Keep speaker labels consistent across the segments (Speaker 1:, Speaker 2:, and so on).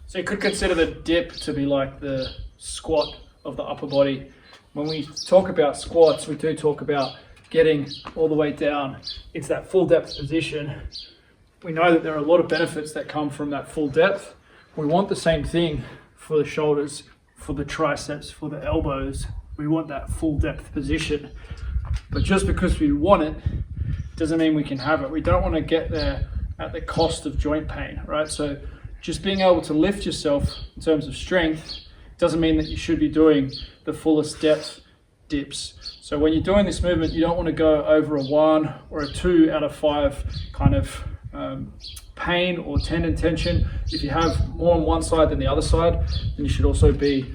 Speaker 1: So you could consider the dip to be like the squat of the upper body. When we talk about squats, we do talk about getting all the way down into that full depth position. We know that there are a lot of benefits that come from that full depth. We want the same thing for the shoulders, for the triceps, for the elbows. We want that full depth position. But just because we want it doesn't mean we can have it. We don't want to get there at the cost of joint pain, right? So just being able to lift yourself in terms of strength doesn't mean that you should be doing the fullest depth dips. So when you're doing this movement, you don't want to go over a 1 or a 2 out of 5 kind of pain or tendon tension. If you have more on one side than the other side, then you should also be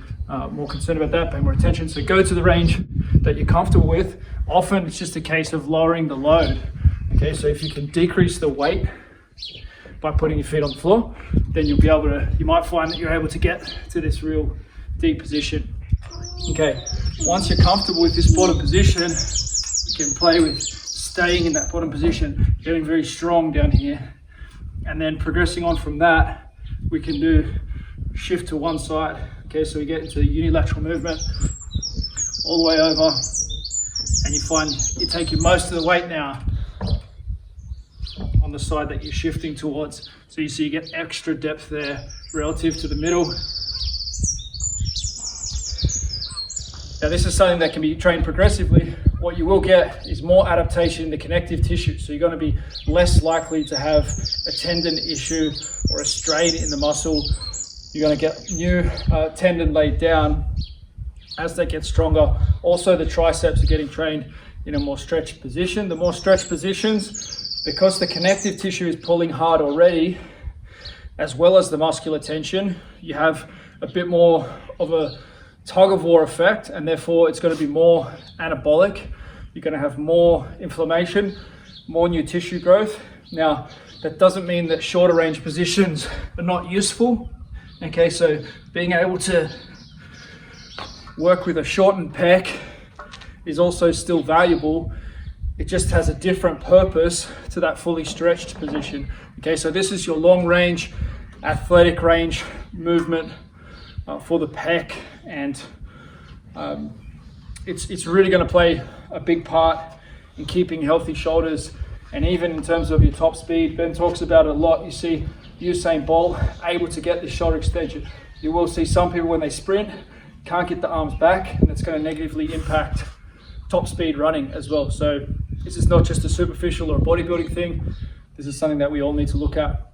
Speaker 1: more concerned about that, pay more attention. So go to the range that you're comfortable with. Often it's just a case of lowering the load. Okay, so if you can decrease the weight by putting your feet on the floor, then you'll be able to, you might find that you're able to get to this real deep position. Okay, once you're comfortable with this bottom position, you can play with staying in that bottom position, getting very strong down here, and then progressing on from that, we can do shift to one side. Okay, so we get into unilateral movement all the way over, and you find you're taking most of the weight now on the side that you're shifting towards. So you see you get extra depth there relative to the middle. Now this is something that can be trained progressively. What you will get is more adaptation in the connective tissue. So you're going to be less likely to have a tendon issue or a strain in the muscle. You're going to get new tendon laid down as they get stronger. Also the triceps are getting trained in a more stretched position. The more stretched positions, because the connective tissue is pulling hard already, as well as the muscular tension, you have a bit more of a tug of war effect, and therefore it's going to be more anabolic. You're going to have more inflammation, more new tissue growth. Now, that doesn't mean that shorter range positions are not useful. Okay, so being able to work with a shortened pec is also still valuable. It just has a different purpose to that fully stretched position. Okay, so this is your long range, athletic range movement for the pec, and it's really going to play a big part in keeping healthy shoulders, and even in terms of your top speed. Ben talks about it a lot. You see Usain Bolt able to get this shoulder extension. You will see some people when they sprint can't get the arms back, and it's going to negatively impact top speed running as well. So this is not just a superficial or a bodybuilding thing. This is something that we all need to look at.